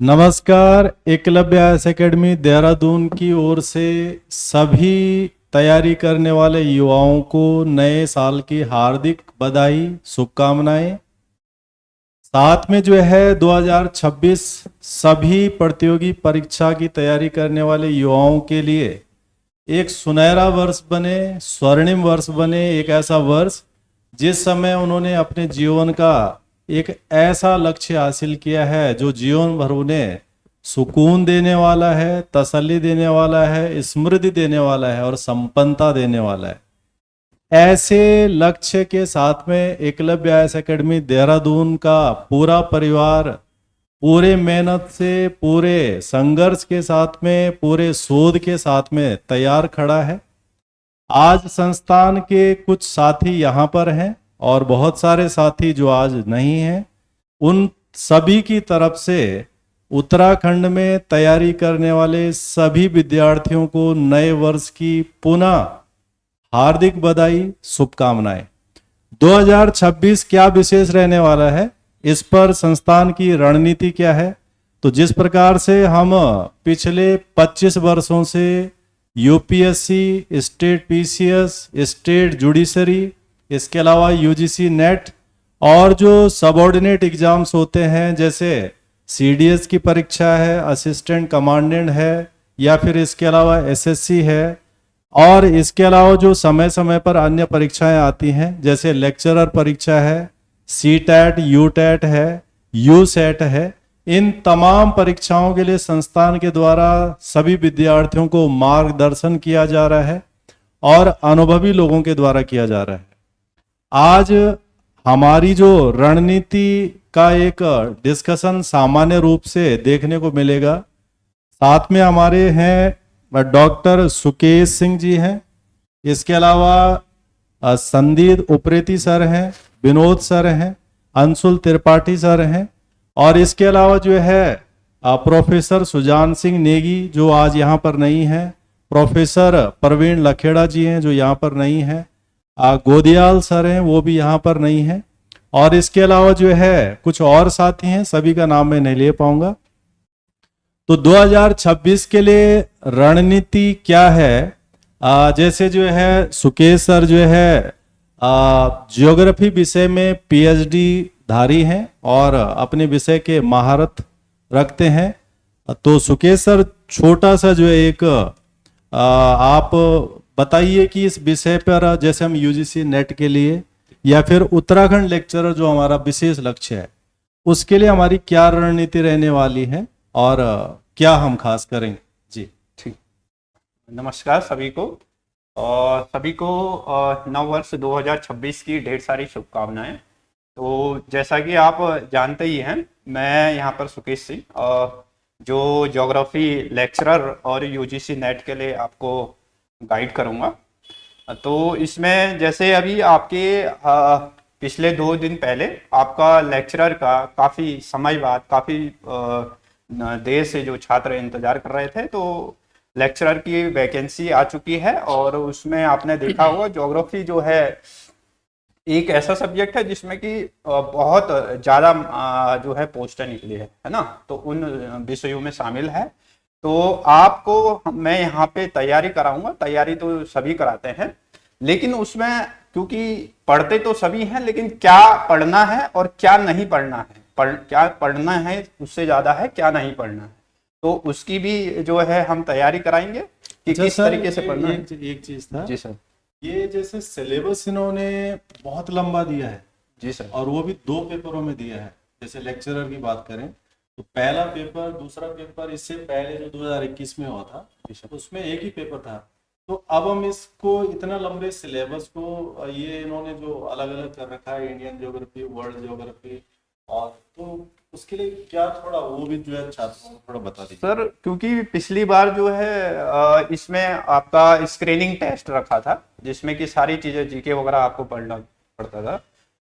नमस्कार। Eklavya IAS academy Dehradun की ओर से सभी तैयारी करने वाले युवाओं को नए साल की हार्दिक बधाई, शुभकामनाएं। साथ में जो है 2026 सभी प्रतियोगी परीक्षा की तैयारी करने वाले युवाओं के लिए एक सुनहरा वर्ष बने, स्वर्णिम वर्ष बने। एक ऐसा वर्ष जिस समय उन्होंने अपने जीवन का एक ऐसा लक्ष्य हासिल किया है जो जीवन भर उन्हें सुकून देने वाला है, तसल्ली देने वाला है, स्मृति देने वाला है और संपन्नता देने वाला है। ऐसे लक्ष्य के साथ में एकलव्य आईएएस एकेडमी देहरादून का पूरा परिवार पूरे मेहनत से, पूरे संघर्ष के साथ में, पूरे शोध के साथ में तैयार खड़ा है। आज संस्थान के कुछ साथी यहाँ पर हैं और बहुत सारे साथी जो आज नहीं हैं। उन सभी की तरफ से उत्तराखंड में तैयारी करने वाले सभी विद्यार्थियों को नए वर्ष की पुनः हार्दिक बधाई, शुभकामनाएं। 2026 क्या विशेष रहने वाला है, इस पर संस्थान की रणनीति क्या है? तो जिस प्रकार से हम पिछले 25 वर्षों से UPSC, state PCS, state judiciary, इसके अलावा यूजीसी नेट और जो सबऑर्डिनेट एग्जाम्स होते हैं जैसे सीडीएस की परीक्षा है, असिस्टेंट कमांडेंट है, या फिर इसके अलावा एसएससी है, और इसके अलावा जो समय समय पर अन्य परीक्षाएं आती हैं जैसे लेक्चरर परीक्षा है, सीटैट, यूटैट है, यूसेट है। इन तमाम परीक्षाओं के लिए संस्थान के द्वारा सभी विद्यार्थियों को मार्गदर्शन किया जा रहा है और अनुभवी लोगों के द्वारा किया जा रहा है। आज हमारी जो रणनीति का एक डिस्कशन सामान्य रूप से देखने को मिलेगा। साथ में हमारे हैं डॉक्टर सुकेश सिंह जी हैं, इसके अलावा संदीप उप्रेती सर हैं, विनोद सर हैं, अंशुल त्रिपाठी सर हैं, और इसके अलावा जो है प्रोफेसर सुजान सिंह नेगी जो आज यहाँ पर नहीं है, प्रोफेसर प्रवीण लखेड़ा जी हैं जो यहाँ पर नहीं है, गोदियाल सर हैं वो भी यहाँ पर नहीं है, और इसके अलावा जो है कुछ और साथी हैं, सभी का नाम मैं नहीं ले पाऊंगा। तो 2026 के लिए रणनीति क्या है? जैसे जो है सुकेश सर जो है ज्योग्राफी विषय में पीएचडी धारी हैं और अपने विषय के महारत रखते हैं। तो सुकेश सर छोटा सा जो है एक आप बताइए कि इस विषय पर, जैसे हम यूजीसी नेट के लिए या फिर उत्तराखंड लेक्चरर जो हमारा विशेष लक्ष्य है, उसके लिए हमारी क्या रणनीति रहने वाली है और क्या हम खास करेंगे? जी ठीक। नमस्कार सभी को, और सभी को नव वर्ष 2026 की ढेर सारी शुभकामनाएं। तो जैसा कि आप जानते ही हैं, मैं यहाँ पर सुकेश सिंह जो ज्योग्राफी लेक्चरर और यूजीसी नेट के लिए आपको गाइड करूँगा। तो इसमें जैसे अभी आपके पिछले 2 दिन पहले आपका लेक्चरर का काफ़ी समय बाद, काफ़ी देर से जो छात्र इंतजार कर रहे थे, तो लेक्चरर की वैकेंसी आ चुकी है। और उसमें आपने देखा होगा ज्योग्राफी जो है एक ऐसा सब्जेक्ट है जिसमें कि बहुत ज़्यादा जो है पोस्टें निकली है ना, तो उन विषयों में शामिल है। तो आपको मैं यहाँ पे तैयारी कराऊंगा। तैयारी तो सभी कराते हैं, लेकिन उसमें क्योंकि पढ़ते तो सभी हैं, लेकिन क्या पढ़ना है और क्या नहीं पढ़ना है, क्या पढ़ना है उससे ज़्यादा है क्या नहीं पढ़ना है, तो उसकी भी जो है हम तैयारी कराएंगे कि किस तरीके से पढ़ना है। एक चीज था जी सर। ये जैसे सिलेबस इन्होंने बहुत लंबा दिया है। जी सर। और वो भी 2 पेपरों में दिया है। जैसे लेक्चरर की बात करें तो पहला पेपर, दूसरा पेपर इससे पहले जो 2021 में हुआ था उसमें एक ही पेपर था। तो अब हम इसको इतना लंबे सिलेबस को ये इन्होंने जो अलग अलग कर रखा है, इंडियन ज्योग्राफी, वर्ल्ड ज्योग्राफी, और तो उसके लिए क्या थोड़ा वो भी जो है छात्रों को थोड़ा बता दीजिए सर। क्योंकि पिछली बार जो है इसमें आपका स्क्रीनिंग टेस्ट रखा था जिसमें कि सारी चीजें जीके वगैरह आपको पढ़ना पड़ता था।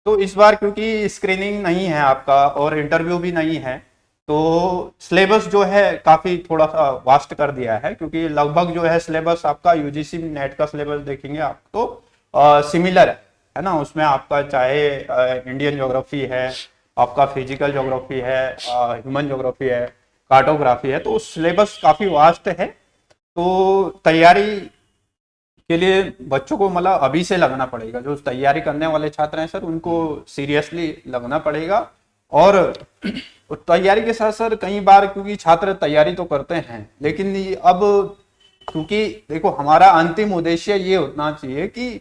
तो इस बार क्योंकि स्क्रीनिंग नहीं है आपका और इंटरव्यू भी नहीं है, तो सिलेबस जो है काफ़ी थोड़ा सा वास्ट कर दिया है। क्योंकि लगभग जो है सिलेबस आपका यूजीसी नेट का सिलेबस देखेंगे आप तो सिमिलर है ना। उसमें आपका चाहे इंडियन ज्योग्राफी है, आपका फिजिकल ज्योग्राफी है, ह्यूमन ज्योग्राफी है, कार्टोग्राफी है, तो सिलेबस काफी वास्ट है। तो तैयारी के लिए बच्चों को मतलब अभी से लगना पड़ेगा। जो तैयारी करने वाले छात्र हैं सर, उनको सीरियसली लगना पड़ेगा। और तैयारी के साथ सर कई बार, क्योंकि छात्र तैयारी तो करते हैं, लेकिन अब क्योंकि देखो हमारा अंतिम उद्देश्य ये होना चाहिए कि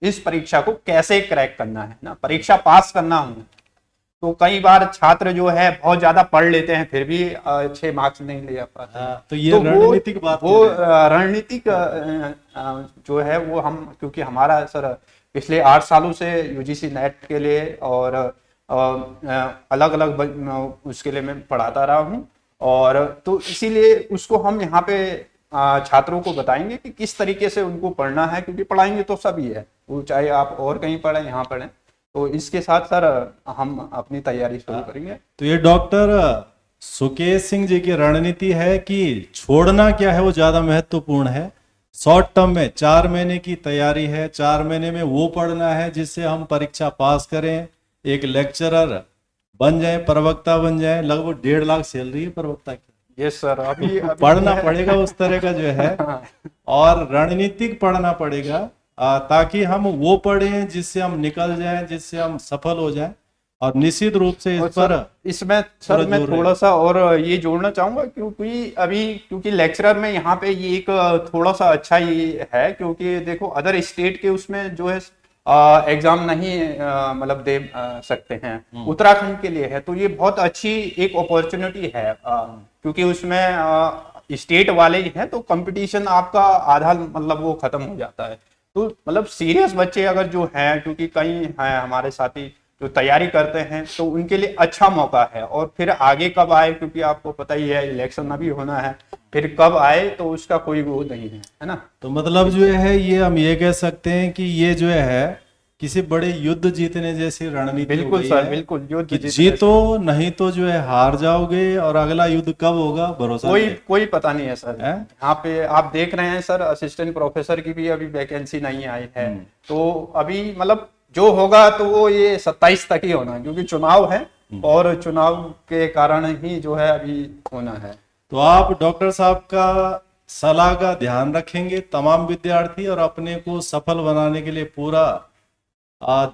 इस परीक्षा को कैसे क्रैक करना है ना, परीक्षा पास करना हमें। तो कई बार छात्र जो है बहुत ज्यादा पढ़ लेते हैं, फिर भी 6 मार्क्स नहीं ले पाते। तो ये रणनीतिक बात वो रणनीतिक जो है वो हम, क्योंकि हमारा सर पिछले 8 सालों से यूजीसी नेट के लिए और अलग अलग उसके लिए मैं पढ़ाता रहा हूँ, और तो इसीलिए उसको हम यहाँ पे छात्रों को बताएंगे कि किस तरीके से उनको पढ़ना है, क्योंकि पढ़ाएंगे तो सभी है, वो चाहे आप और कहीं पढ़ें यहाँ पढ़ें। तो इसके साथ सर हम अपनी तैयारी शुरू करेंगे। तो ये डॉक्टर सुकेश सिंह जी की रणनीति है कि छोड़ना क्या है वो ज्यादा महत्वपूर्ण है। शॉर्ट टर्म में 4 महीने की तैयारी है, 4 महीने में वो पढ़ना है जिससे हम परीक्षा पास करें, एक लेक्चरर बन जाए, प्रवक्ता बन जाए। लगभग 1.5 लाख सैलरी है प्रवक्ता की। यस सर, अभी पढ़ना पड़ेगा उस तरह का जो है, और रणनीतिक पढ़ना पड़ेगा ताकि हम वो पढ़ें जिससे हम निकल जाएं, जिससे हम सफल हो जाएं। और निश्चित रूप से इसमें सर मैं थोड़ा सा और ये जोड़ना चाहूंगा, क्योंकि लेक्चरर में यहाँ पे ये एक थोड़ा सा अच्छा ये है, क्योंकि देखो अदर स्टेट के उसमें जो है एग्जाम नहीं मतलब दे सकते हैं, उत्तराखंड के लिए है। तो ये बहुत अच्छी एक अपॉर्चुनिटी है, क्योंकि उसमें स्टेट वाले ही हैं, तो कंपटीशन आपका आधा मतलब वो खत्म हो जाता है। तो मतलब सीरियस बच्चे अगर जो हैं, क्योंकि कई हैं हमारे साथी जो तैयारी करते हैं, तो उनके लिए अच्छा मौका है। और फिर आगे कब आए, क्योंकि आपको पता ही है इलेक्शन अभी होना है, फिर कब आए तो उसका कोई वो नहीं है ना। तो मतलब जो है ये हम ये कह सकते हैं कि ये जो है किसी बड़े युद्ध जीतने जैसी रणनीति। बिल्कुल सर, बिल्कुल युद्ध जीतो, नहीं तो जो है हार जाओगे, और अगला युद्ध कब होगा भरोसा कोई पता नहीं है सर। यहाँ पे आप देख रहे हैं सर, असिस्टेंट प्रोफेसर की भी अभी वैकेंसी नहीं आई है। तो अभी मतलब जो होगा तो वो ये 27 तक ही होना है, क्योंकि चुनाव है, और चुनाव के कारण ही जो है अभी होना है। तो आप डॉक्टर साहब का सलाह का ध्यान रखेंगे तमाम विद्यार्थी, और अपने को सफल बनाने के लिए पूरा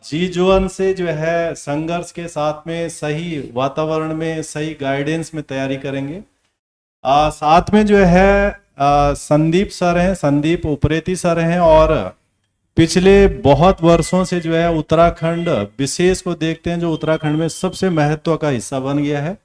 जी जुआन से जो है संघर्ष के साथ में सही वातावरण में सही गाइडेंस में तैयारी करेंगे। साथ में जो है संदीप सर हैं, संदीप उप्रेती सर हैं, और पिछले बहुत वर्षों से जो है उत्तराखंड विशेष को देखते हैं, जो उत्तराखंड में सबसे महत्व का हिस्सा बन गया है।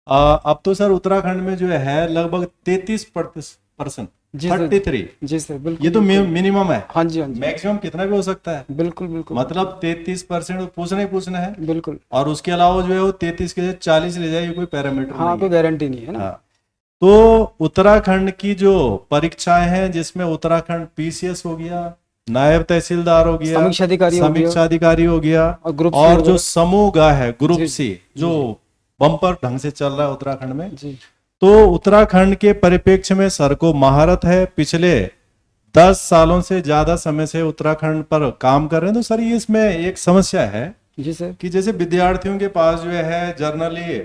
अब तो सर उत्तराखंड में जो है लगभग 33%, 33। जी सर, बिल्कुल। ये तो मिनिमम है। हाँ जी, हाँ जी। मैक्सिमम कितना भी हो सकता है। बिल्कुल बिल्कुल। मतलब 33% पूछना ही पूछना है। बिल्कुल। और उसके अलावा जो है वो 33 के 40 ले जाए, कोई पैरामीटर हाँ, कोई गारंटी नहीं है ना। हाँ। तो उत्तराखंड की जो परीक्षाएं हैं, जिसमें उत्तराखंड पीसीएस हो गया, नायब तहसीलदार हो गया, समीक्षा अधिकारी हो गया, और जो समूह गा है ग्रुप सी, जो बम्पर ढंग से चल रहा है उत्तराखंड में जी। तो उत्तराखंड के परिप्रेक्ष्य में सर को महारत है, पिछले 10 सालों से ज्यादा समय से उत्तराखंड पर काम कर रहे हैं। तो सर ये इसमें एक समस्या है जी सर, कि जैसे विद्यार्थियों के पास जो है जर्नली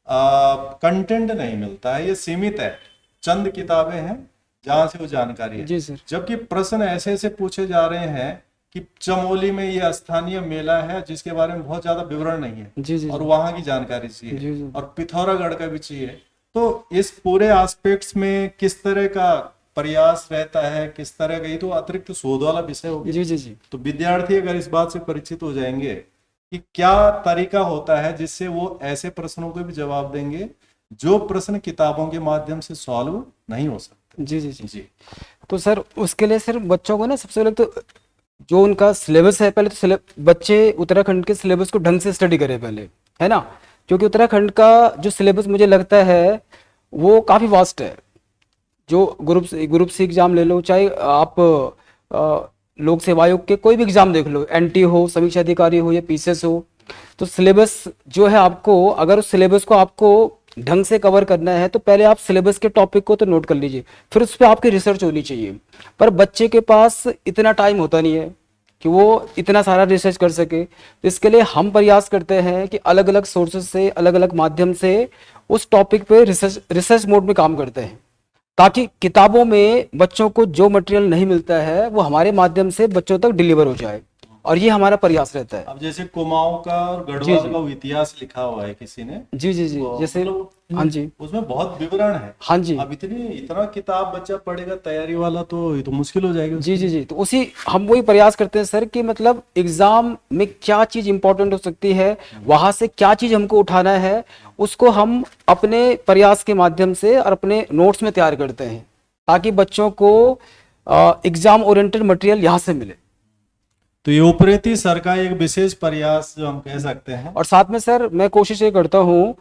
कंटेंट नहीं मिलता है, ये सीमित है, चंद किताबें हैं जहां से वो जानकारी है जी सर। जबकि प्रश्न ऐसे ऐसे पूछे जा रहे हैं कि चमोली में ये स्थानीय मेला है जिसके बारे में बहुत ज्यादा विवरण नहीं है जी जी, और वहां की जानकारी चाहिए जी जी। और पिथौरागढ़ का भी चाहिए। तो इस पूरे एस्पेक्ट्स में किस तरह का प्रयास रहता है, किस तरह का, ये तो अतिरिक्त शोध वाला विषय हो गया। जी जी जी। तो विद्यार्थी अगर इस बात से परिचित हो जाएंगे कि क्या तरीका होता है जिससे वो ऐसे प्रश्नों को भी जवाब देंगे जो प्रश्न किताबों के माध्यम से सॉल्व नहीं हो सकते। जी जी जी जी। तो सर उसके लिए सर बच्चों को ना सबसे पहले तो जो उनका सिलेबस है, पहले तो बच्चे उत्तराखंड के सिलेबस को ढंग से स्टडी करें पहले, है ना। क्योंकि उत्तराखंड का जो सिलेबस मुझे लगता है वो काफ़ी वास्ट है। जो ग्रुप सी एग्जाम ले लो, चाहे आप लोक सेवा आयोग के कोई भी एग्जाम देख लो, एनटी हो, समीक्षा अधिकारी हो या पीसीएस हो, तो सिलेबस जो है आपको, अगर उस सिलेबस को आपको ढंग से कवर करना है तो पहले आप सिलेबस के टॉपिक को तो नोट कर लीजिए, फिर उस पर आपकी रिसर्च होनी चाहिए। पर बच्चे के पास इतना टाइम होता नहीं है कि वो इतना सारा रिसर्च कर सके। तो इसके लिए हम प्रयास करते हैं कि अलग अलग सोर्सेज से, अलग अलग माध्यम से उस टॉपिक पे रिसर्च मोड में काम करते हैं, ताकि किताबों में बच्चों को जो मटेरियल नहीं मिलता है वो हमारे माध्यम से बच्चों तक डिलीवर हो जाए, और ये हमारा प्रयास रहता है। अब जैसे कुमाऊं का और गढ़वाल का इतिहास लिखा हुआ है किसी ने, जी जी जी, तो जैसे मतलब हाँ जी, उसमें बहुत विवरण है। हाँ जी, अब इतना किताब बच्चा पढ़ेगा तैयारी वाला, तो ये तो मुश्किल हो जाएगी उसके जी जी जी। तो उसी हम वही प्रयास करते हैं सर कि मतलब एग्जाम में क्या चीज इंपॉर्टेंट हो सकती है, वहां से क्या चीज हमको उठाना है, उसको हम अपने प्रयास के माध्यम से और अपने नोट्स में तैयार करते हैं, ताकि बच्चों को एग्जाम ओरिएंटेड मटेरियल यहाँ से मिले। तो ये उपरेती सर का एक विशेष प्रयास जो हम कह सकते हैं। और साथ में सर मैं कोशिश ये करता हूँ,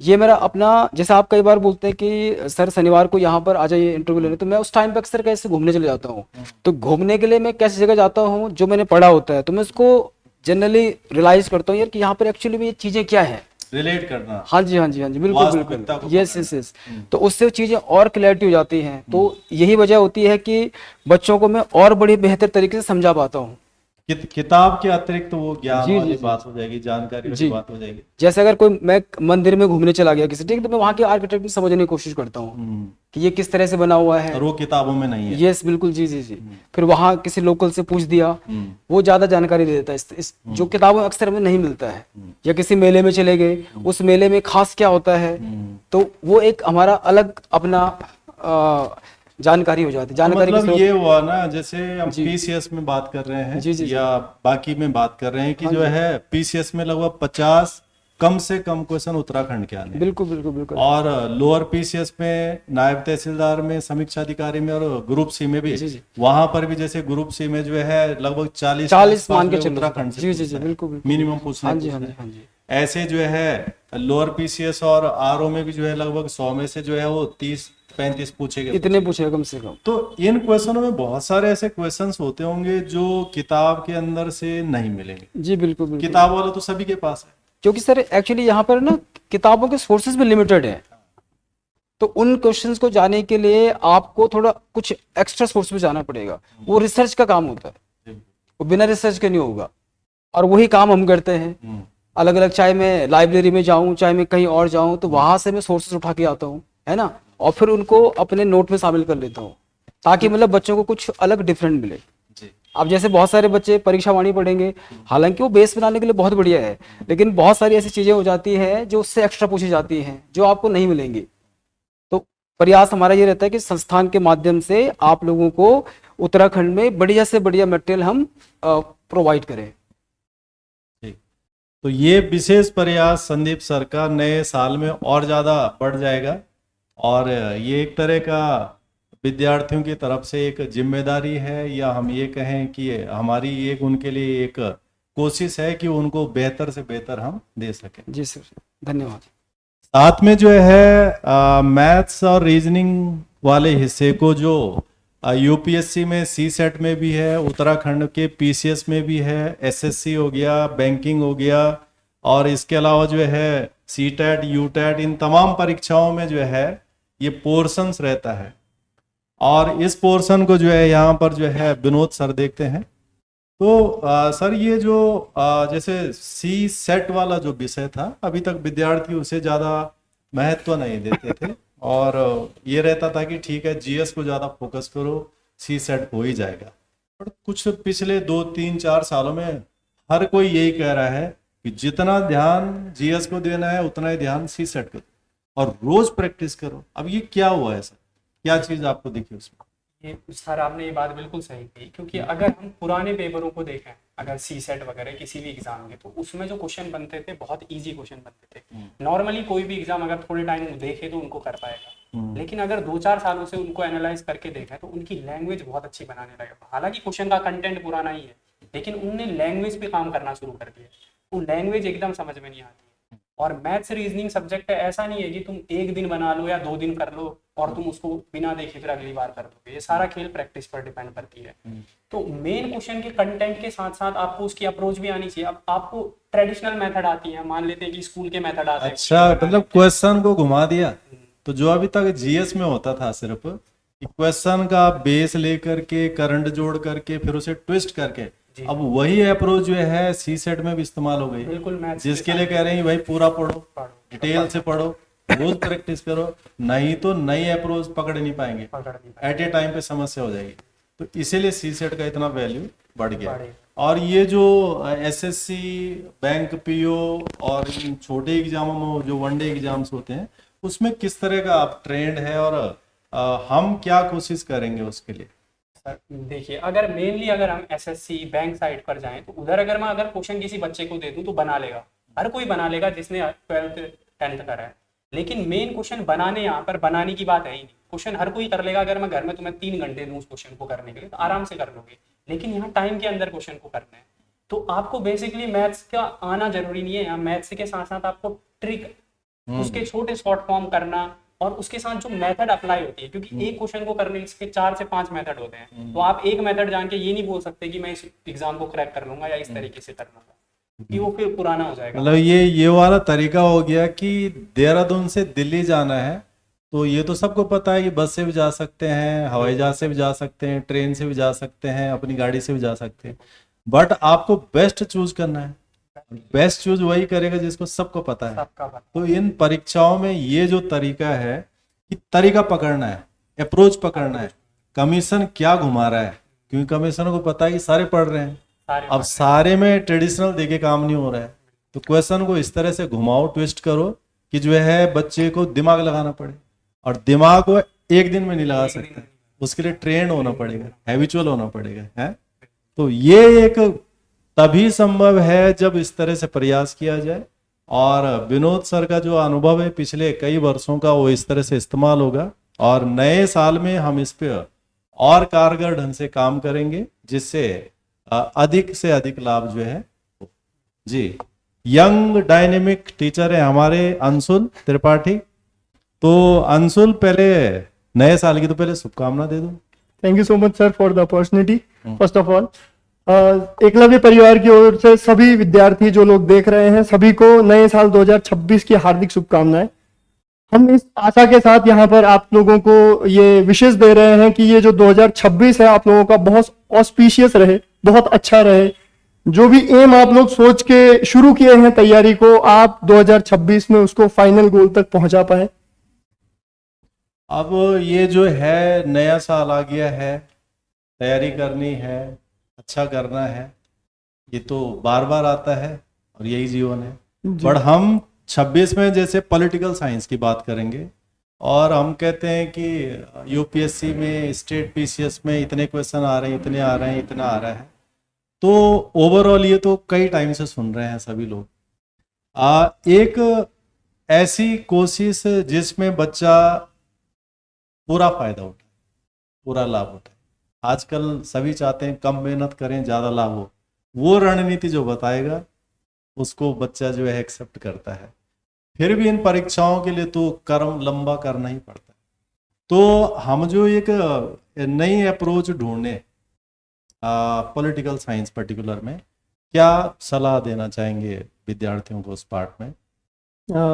ये मेरा अपना, जैसे आप कई बार बोलते हैं कि सर शनिवार को यहाँ पर आ जाइए इंटरव्यू लेने, तो मैं उस टाइम पे अक्सर कैसे घूमने चले जाता हूँ। तो घूमने के लिए मैं कैसी जगह जाता हूँ जो मैंने पढ़ा होता है, तो मैं उसको जनरली रियलाइज करता हूँ यार कि यहाँ पर एक्चुअली में ये चीजें क्या है, रिलेट करना। हाँ जी हाँ जी हाँ जी, बिल्कुल वास्तविकता बिल्कुल, को यस यस यस। तो उससे चीजें और क्लैरिटी हो जाती हैं। तो यही वजह होती है कि बच्चों को मैं और बड़ी बेहतर तरीके से समझा पाता हूँ। किताब के अतिरिक्त तो वो ज्ञान जी, वाली जी, जी। बात हो जाएगी, जानकारी वाली जी। बात हो जाएगी। जैसे अगर कोई, मैं मंदिर में घूमने चला गया किसी, ठीक है, तो मैं वहाँ के आर्किटेक्चर समझने की कोशिश करता हूँ कि ये किस तरह से बना हुआ है। और वो किताबों में नहीं है। यस बिल्कुल, जी जी जी। फिर वहाँ किसी लोकल से पूछ दिया, वो ज्यादा जानकारी दे देता है इस जो किताबों में अक्सर हमें नहीं मिलता है। या किसी मेले में चले गए, उस मेले में खास क्या होता है, तो वो एक हमारा अलग अपना जानकारी हो जाती है। जानकारी मतलब की ये हुआ ना, जैसे हम जी। पीसीएस में बात कर रहे हैं जी, जी, जी। या बाकी में बात कर रहे हैं कि हाँ जो जी। है पीसीएस में लगभग 50 कम से कम क्वेश्चन उत्तराखंड के आने हैं। बिल्कुल बिल्कुल बिल्कुल। और लोअर पीसीएस में, नायब तहसीलदार में, समीक्षा अधिकारी में और ग्रुप सी में भी, जी, जी। वहां पर भी जैसे ग्रुप सी में जो है लगभग 40 40 मान के चलो। उत्तराखंड से जी जी जी, पूछता है। बिल्कुल बिल्कुल। मिनिमम पूछना हाँ ही जी हाँ पूछना जी है। हाँ जी। ऐसे जो है लोअर पीसीएस और आरओ में भी जो है लगभग 100 में से जो है वो 30-35 पूछे गए। इतने पूछे कम से कम। तो इन क्वेश्चनों में बहुत सारे ऐसे क्वेश्चंस होते होंगे जो किताब के अंदर से नहीं मिलेंगे। जी बिल्कुल बिल्कुल। किताब वाला तो सभी के पास है। क्योंकि सर एक्चुअली यहाँ पर ना किताबों के सोर्सेज भी लिमिटेड है, तो उन क्वेश्चंस को जाने के लिए आपको थोड़ा कुछ एक्स्ट्रा सोर्स पे जाना पड़ेगा। वो रिसर्च का काम होता है, वो बिना रिसर्च के नहीं होगा, और वही काम हम करते हैं। अलग अलग, चाहे मैं लाइब्रेरी में जाऊं, चाहे मैं कहीं और जाऊं, तो वहां से मैं सोर्सेज उठा के आता हूँ, है ना, और फिर उनको अपने नोट में शामिल कर लेता हूँ, ताकि मतलब बच्चों को कुछ अलग डिफरेंट मिले। जी। अब जैसे बहुत सारे बच्चे परीक्षा वाणी पढ़ेंगे, हालांकि वो बेस बनाने के लिए बहुत बढ़िया है, लेकिन बहुत सारी ऐसी चीजें हो जाती हैं जो उससे एक्स्ट्रा पूछी जाती हैं, जो आपको नहीं मिलेंगी। तो प्रयास हमारा ये रहता है कि संस्थान के माध्यम से आप लोगों को उत्तराखंड में बढ़िया से बढ़िया मटेरियल हम प्रोवाइड करें। ठीक। तो ये विशेष प्रयास संदीप सर का नए साल में और ज्यादा बढ़ जाएगा, और ये एक तरह का विद्यार्थियों की तरफ से एक जिम्मेदारी है, या हम ये कहें कि हमारी एक उनके लिए एक कोशिश है कि उनको बेहतर से बेहतर हम दे सकें। जी सर, धन्यवाद। साथ में जो है मैथ्स और रीजनिंग वाले हिस्से को जो यूपीएससी में सी सेट में भी है, उत्तराखंड के पीसीएस में भी है, एसएससी हो गया, बैंकिंग हो गया, और इसके अलावा जो है सी टेट, यू टेट, इन तमाम परीक्षाओं में जो है ये पोर्शंस रहता है। और इस पोर्शन को जो है यहाँ पर जो है विनोद सर देखते हैं। तो सर ये जो जैसे सी सेट वाला जो विषय था, अभी तक विद्यार्थी उसे ज़्यादा महत्व नहीं देते थे, और ये रहता था कि ठीक है जीएस को ज़्यादा फोकस करो, सी सेट हो ही जाएगा। पर कुछ पिछले 2-3-4 सालों में हर कोई यही कह रहा है कि जितना ध्यान जीएस को देना है उतना ही ध्यान सी सेट को, और रोज प्रैक्टिस करो। अब ये क्या हुआ है सर, क्या चीज़ आपको दिखी उसमें? ये सर आपने ये बात बिल्कुल सही कही, क्योंकि अगर हम पुराने पेपरों को देखें, अगर सी सेट वगैरह किसी भी एग्जाम के, तो उसमें जो क्वेश्चन बनते थे बहुत इजी क्वेश्चन बनते थे। नॉर्मली कोई भी एग्जाम अगर थोड़े टाइम देखे तो उनको कर पाएगा, लेकिन अगर 2-4 सालों से उनको एनालाइज करके देखा तो उनकी लैंग्वेज बहुत अच्छी बनाने लगे। हालांकि क्वेश्चन का कंटेंट पुराना ही है, लेकिन उनने लैंग्वेज पे काम करना शुरू कर दिया। वो लैंग्वेज एकदम समझ में नहीं आती है। और मैथ्स रीजनिंग सब्जेक्ट है, ऐसा नहीं है कि तुम एक दिन बना लो या 2 दिन कर लो और तुम उसको बिना देखे फिर अगली बार कर दोगे। ये सारा खेल प्रैक्टिस पर डिपेंड करती है। तो मेन क्वेश्चन के कंटेंट के साथ साथ आपको उसकी अप्रोच भी आनी चाहिए। अब आपको ट्रेडिशनल मेथड आती है, मान लेते हैं कि स्कूल के मेथड आते हैं। अच्छा, मतलब क्वेश्चन को घुमा दिया। तो जो अभी तक जीएस में होता था सिर्फ क्वेश्चन का बेस लेकर के, करंट जोड़ करके, फिर उसे ट्विस्ट करके, जी अब वही अप्रोच जो है सी सेट में भी इस्तेमाल हो गई, बिल्कुल। मैथ्स जिसके लिए कह रहे हैं भाई पूरा पढ़ो, पढ़ो, डिटेल से पढ़ो, रोज प्रैक्टिस करो, नहीं तो नई अप्रोच पकड़ नहीं पाएंगे, पकड़ नहीं पाए। एट ए टाइम पे समस्या हो जाएगी। तो इसीलिए सी सेट का इतना वैल्यू बढ़ गया। बढ़े। और ये जो एसएससी, बैंक पीओ और इन छोटे एग्जामों में जो वनडे एग्जाम्स होते हैं, उसमें किस तरह का आप ट्रेंड है और हम क्या कोशिश करेंगे उसके लिए? सर देखिए, अगर मेनली अगर हम एसएससी बैंक साइड पर जाएं तो उधर अगर मैं अगर क्वेश्चन किसी बच्चे को दे दूं तो बना लेगा, हर कोई बना लेगा जिसने 12th 10th करा है। लेकिन मेन क्वेश्चन बनाने, यहाँ पर बनाने की बात है ही नहीं। क्वेश्चन हर कोई कर लेगा, अगर मैं घर में तुम्हें 3 घंटे दूं उस क्वेश्चन को करने के लिए तो आराम से कर लोगे, लेकिन यहाँ टाइम के अंदर क्वेश्चन को करना है। तो आपको बेसिकली मैथ्स का आना जरूरी नहीं है, यहाँ मैथ्स के साथ साथ आपको ट्रिक, उसके छोटे शॉर्ट फॉर्म करना और उसके साथ जो मेथड अप्लाई होती है, क्योंकि एक क्वेश्चन को करने के 4 से 5 मेथड होते हैं। तो आप एक मेथड जान के ये नहीं बोल सकते कि मैं इस एग्जाम को क्रैक कर लूंगा या इस तरीके से कर लूंगा, कि वो फिर पुराना हो जाएगा। मतलब ये वाला तरीका हो गया कि देहरादून से दिल्ली जाना है तो ये तो सबको पता है कि बस से भी जा सकते हैं, हवाई जहाज से भी जा सकते हैं, ट्रेन से भी जा सकते हैं, अपनी गाड़ी से भी जा सकते हैं, बट आपको बेस्ट चूज करना है। बेस्ट चूज वही करेगा जिसको सबको पता है। सबका पता। तो इन परीक्षाओं में ये जो तरीका है कि तरीका पकड़ना है, अप्रोच पकड़ना है, कमीशन क्या घुमा रहा है, क्योंकि कमीशन को पता है कि सारे पढ़ रहे हैं, सारे अब सारे में ट्रेडिशनल देके काम नहीं हो रहा है, तो क्वेश्चन को इस तरह से घुमाओ, ट्विस्ट करो कि जो है बच्चे को दिमाग लगाना पड़े, और दिमाग को एक दिन में नहीं लगा सकते, उसके लिए ट्रेन होना पड़ेगा, हैबिचुअल होना पड़ेगा, है। तो ये एक तभी संभव है जब इस तरह से प्रयास किया जाए, और विनोद सर का जो अनुभव है पिछले कई वर्षों का वो इस तरह से इस्तेमाल होगा, और नए साल में हम इस पे और कारगर ढंग से काम करेंगे, जिससे अधिक से अधिक लाभ जो है जी। यंग डायनेमिक टीचर है हमारे अंशुल त्रिपाठी। तो अंशुल, पहले नए साल की तो पहले शुभकामना दे दूं। Thank you so much sir for the opportunity. First of all Eklavya परिवार की ओर से सभी विद्यार्थी जो लोग देख रहे हैं सभी को नए साल 2026 की हार्दिक शुभकामनाएं। हम इस आशा के साथ यहाँ पर आप लोगों को ये विशेष दे रहे हैं कि ये जो 2026 है आप लोगों का बहुत ऑस्पिशियस रहे, बहुत अच्छा रहे। जो भी एम आप लोग सोच के शुरू किए हैं तैयारी को, आप 2026 में उसको फाइनल गोल तक पहुंचा पाए। अब ये जो है नया साल आ गया है, तैयारी करनी है, अच्छा करना है, ये तो बार बार आता है और यही जीवन है। पर हम 26 में जैसे पॉलिटिकल साइंस की बात करेंगे, और हम कहते हैं कि यूपीएससी में, स्टेट पीसीएस में इतने क्वेश्चन आ रहे हैं, इतने आ रहे हैं, इतना आ रहा है। तो ओवरऑल ये तो कई टाइम से सुन रहे हैं सभी लोग। एक ऐसी कोशिश जिसमें बच्चा पूरा फायदा उठाए, पूरा लाभ उठाए। आजकल सभी चाहते हैं कम मेहनत करें, ज़्यादा लाभ हो। वो रणनीति जो बताएगा उसको बच्चा जो है एक्सेप्ट करता है। फिर भी इन परीक्षाओं के लिए तो कर्म लंबा करना ही पड़ता है। तो हम जो एक नई अप्रोच ढूंढने पॉलिटिकल साइंस पर्टिकुलर में, क्या सलाह देना चाहेंगे विद्यार्थियों को उस पार्ट में?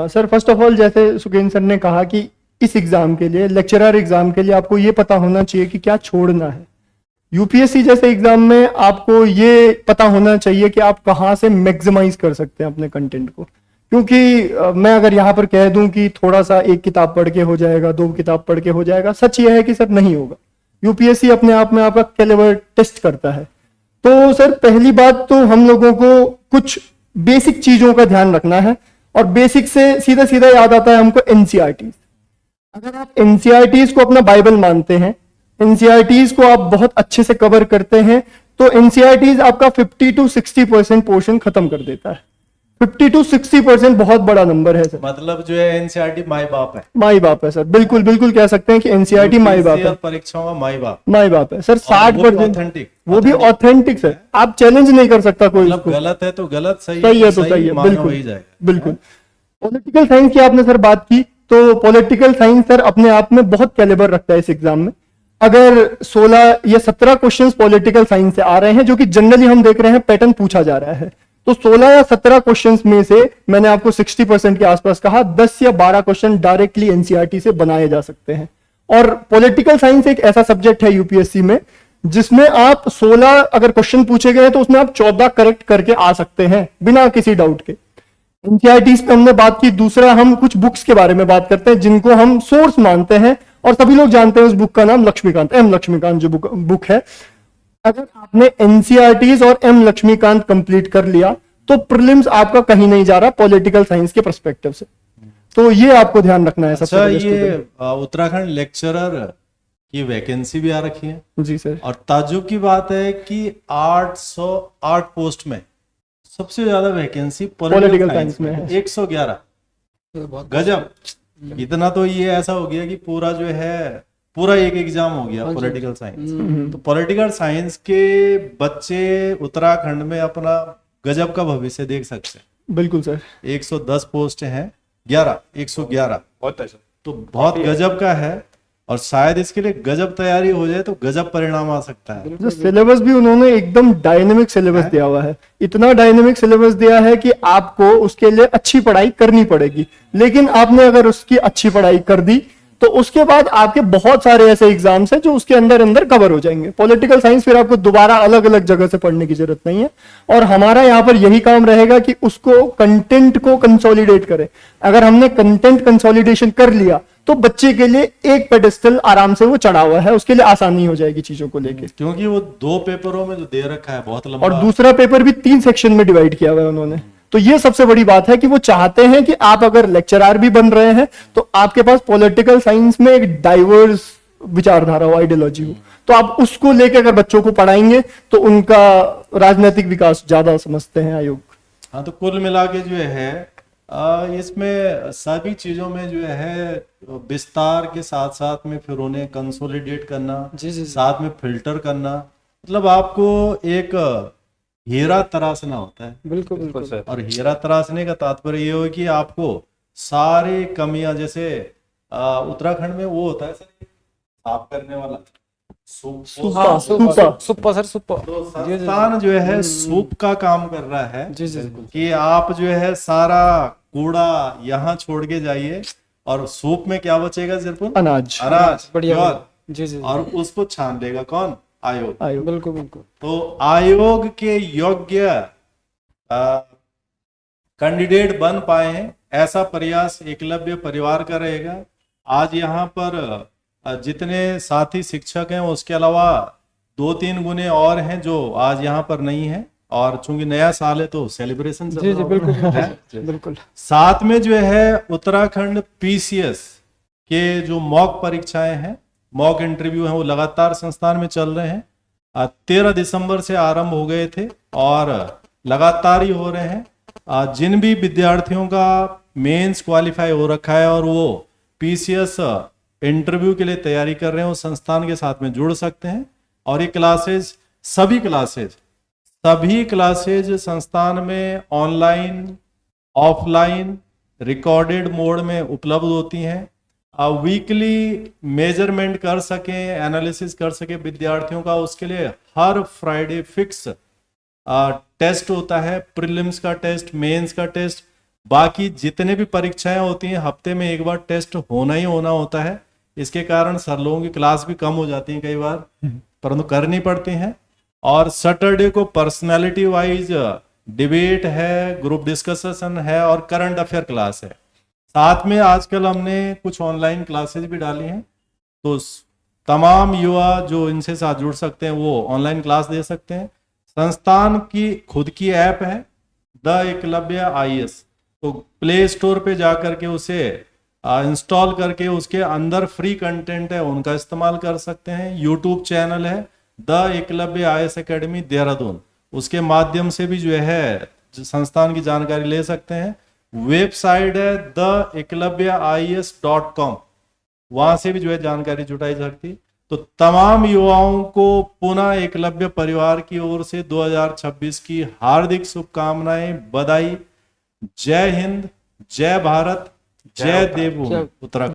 सर फर्स्ट ऑफ ऑल, जैसे सुकेन सर ने कहा कि इस एग्जाम के लिए, लेक्चरर एग्जाम के लिए आपको ये पता होना चाहिए कि क्या छोड़ना है। यूपीएससी जैसे एग्जाम में आपको ये पता होना चाहिए कि आप कहाँ से मैक्सिमाइज कर सकते हैं अपने कंटेंट को। क्योंकि मैं अगर यहाँ पर कह दूं कि थोड़ा सा एक किताब पढ़ के हो जाएगा, 2 किताब पढ़ के हो जाएगा, सच ये है कि सर नहीं होगा। यूपीएससी अपने आप में आपका कैलिबर टेस्ट करता है। तो सर पहली बात तो हम लोगों को कुछ बेसिक चीजों का ध्यान रखना है, और बेसिक से सीधा सीधा याद आता है हमको एनसीईआरटी। अगर आप एनसीईआरटीज को अपना बाइबल मानते हैं, एनसीईआरटीज को आप बहुत अच्छे से कवर करते हैं, तो एनसीईआरटीज आपका 50 to 60% पोर्शन खत्म कर देता है। 50 to 60% बहुत बड़ा नंबर है सर। मतलब जो है एनसीईआरटी माई बाप है। माई बाप है सर, बिल्कुल बिल्कुल कह सकते हैं कि एनसीईआरटी माई बाप है। परीक्षाओं का माई बाप, माई बाप है सर। 60% ऑथेंटिक, वो भी ऑथेंटिक सर। आप चैलेंज नहीं कर सकता कोई मतलब उसको। गलत है तो गलत, सही सही है तो सही है, माना बिल्कुल वही जाएगा। बिल्कुल। पॉलिटिकल साइंस की आपने सर बात की, तो पॉलिटिकल साइंस सर अपने आप में बहुत कैलिबर रखता है इस एग्जाम में। अगर 16 या 17 क्वेश्चंस पॉलिटिकल साइंस से आ रहे हैं, जो कि जनरली हम देख रहे हैं पैटर्न पूछा जा रहा है, तो 16 या 17 क्वेश्चंस में से मैंने आपको 60% के आसपास कहा, 10 या 12 क्वेश्चन डायरेक्टली एनसीईआरटी से बनाए जा सकते हैं। और पॉलिटिकल साइंस एक ऐसा सब्जेक्ट है यूपीएससी में जिसमें आप 16 अगर क्वेश्चन पूछे गए तो उसमें आप 14 करेक्ट करके आ सकते हैं बिना किसी डाउट के। एनसीईआरटीज पे हमने बात की। दूसरा, हम कुछ बुक्स के बारे में बात करते हैं जिनको हम सोर्स मानते हैं, और सभी लोग जानते हैं उस बुक का नाम लक्ष्मीकांत, एम लक्ष्मीकांत जो बुक है। अगर आपने एनसीईआरटीज और एम लक्ष्मीकांत कंप्लीट कर लिया तो प्रीलिम्स आपका कहीं नहीं जा रहा पॉलिटिकल साइंस के पर्सपेक्टिव से। तो ये आपको ध्यान रखना है सबसे अच्छा, पहले ये student। उत्तराखंड लेक्चरर की वैकेंसी भी आ रखी है, जी सर। और ताज्जुब की बात है कि 808 पोस्ट में सबसे ज्यादा वैकेंसी पॉलिटिकल साइंस में है, 111। गजब। इतना तो ये ऐसा हो गया कि पूरा जो है पूरा एक एग्जाम हो गया पॉलिटिकल साइंस। तो पॉलिटिकल साइंस के बच्चे उत्तराखंड में अपना गजब का भविष्य देख सकते हैं। बिल्कुल सर। 110 पोस्ट हैं, 111 बहुत अच्छा। तो बहुत गजब का है, और शायद इसके लिए गजब तैयारी हो जाए तो गजब परिणाम आ सकता है। जो सिलेबस भी उन्होंने एकदम डायनेमिक सिलेबस दिया हुआ है, इतना डायनेमिक सिलेबस दिया है कि आपको उसके लिए अच्छी पढ़ाई करनी पड़ेगी। लेकिन आपने अगर उसकी अच्छी पढ़ाई कर दी तो उसके बाद आपके बहुत सारे ऐसे एग्जाम्स हैं जो उसके अंदर अंदर कवर हो जाएंगे। पॉलिटिकल साइंस फिर आपको दोबारा अलग अलग जगह से पढ़ने की जरूरत नहीं है, और हमारा यहाँ पर यही काम रहेगा कि उसको कंटेंट को कंसोलिडेट करें। अगर हमने कंटेंट कंसोलिडेशन कर लिया तो बच्चे के लिए एक पेडेस्टल आराम से वो चढ़ा हुआ है, उसके लिए आसानी हो जाएगी चीजों को लेके। क्योंकि वो 2 पेपरों में जो दे रखा है बहुत लंबा, और दूसरा पेपर भी 3 सेक्शन में डिवाइड किया हुआ है उन्होंने। तो ये सबसे बड़ी बात है कि वो चाहते हैं कि आप अगर लेक्चरर भी बन रहे हैं तो आपके पास पॉलिटिकल साइंस में एक डाइवर्स विचारधारा हो, आइडियोलॉजी हो, तो आप उसको लेकर अगर बच्चों को पढ़ाएंगे तो उनका राजनीतिक विकास ज्यादा समझते हैं आयोग। हाँ, तो कुल मिला के जो है इसमें सभी चीजों में जो है विस्तार के साथ साथ में फिर उन्हें कंसोलिडेट करना, साथ में फिल्टर करना, मतलब आपको एक हीरा तराशना होता है। बिल्कुल बिल्कुल सर। और हीरा तराशने का तात्पर्य ये हो कि आपको सारी कमियां, जैसे उत्तराखंड में वो होता है सर साफ करने वाला सुप्पा सर, सुप्पा। तो संस्थान जो है सूप का काम कर रहा है जी जी। कि आप जो है सारा कूड़ा यहाँ छोड़ के जाइए, और सूप में क्या बचेगा सिर्फ अनाज। बढ़िया। प्योर, जी जी। और उसको छान लेगा कौन? आयोग। बिल्कुल बिल्कुल। तो आयोग के योग्य कैंडिडेट बन पाए हैं, ऐसा प्रयास एकलव्य परिवार का रहेगा। आज यहाँ पर जितने साथी शिक्षक हैं उसके अलावा 2-3 गुने और हैं जो आज यहाँ पर नहीं है, और चूंकि नया साल है तो सेलिब्रेशन जी जी बिल्कुल बिल्कुल। साथ में जो है उत्तराखंड पीसीएस के जो मॉक परीक्षाएं हैं, मॉक इंटरव्यू हैं, वो लगातार संस्थान में चल रहे हैं। 13 दिसंबर से आरंभ हो गए थे और लगातार ही हो रहे हैं। जिन भी विद्यार्थियों का मेंस क्वालिफाई हो रखा है और वो पीसीएस इंटरव्यू के लिए तैयारी कर रहे हैं, वो संस्थान के साथ में जुड़ सकते हैं। और ये क्लासेज सभी क्लासेज संस्थान में ऑनलाइन, ऑफलाइन, रिकॉर्डेड मोड में उपलब्ध होती हैं। वीकली मेजरमेंट कर सकें, एनालिसिस कर सके विद्यार्थियों का, उसके लिए हर फ्राइडे फिक्स टेस्ट होता है, प्रीलिम्स का टेस्ट, मेंस का टेस्ट, बाकी जितने भी परीक्षाएं होती हैं हफ्ते में एक बार टेस्ट होना ही होना होता है। इसके कारण सर लोगों की क्लास भी कम हो जाती है कई बार, परंतु करनी पड़ती हैं। और सैटरडे को पर्सनालिटी वाइज डिबेट है, ग्रुप डिस्कशन है और करंट अफेयर क्लास है। साथ में आजकल हमने कुछ ऑनलाइन क्लासेस भी डाली हैं, तो तमाम युवा जो इनसे साथ जुड़ सकते हैं वो ऑनलाइन क्लास दे सकते हैं। संस्थान की खुद की ऐप है द एकलव्य IAS, तो प्ले स्टोर पे जा करके उसे इंस्टॉल करके उसके अंदर फ्री कंटेंट है उनका इस्तेमाल कर सकते हैं। यूट्यूब चैनल है the Eklavya IAS academy Dehradun, उसके माध्यम से भी जो है संस्थान की जानकारी ले सकते हैं। वेबसाइट है theeklavyaIAS.com, वहां से भी जो है जानकारी जुटाई सकती। तो तमाम युवाओं को पुनः एकलव्य परिवार की ओर से 2026 की हार्दिक शुभकामनाएं, बधाई। जय हिंद, जय भारत, जय देवभूमि उत्तराखंड।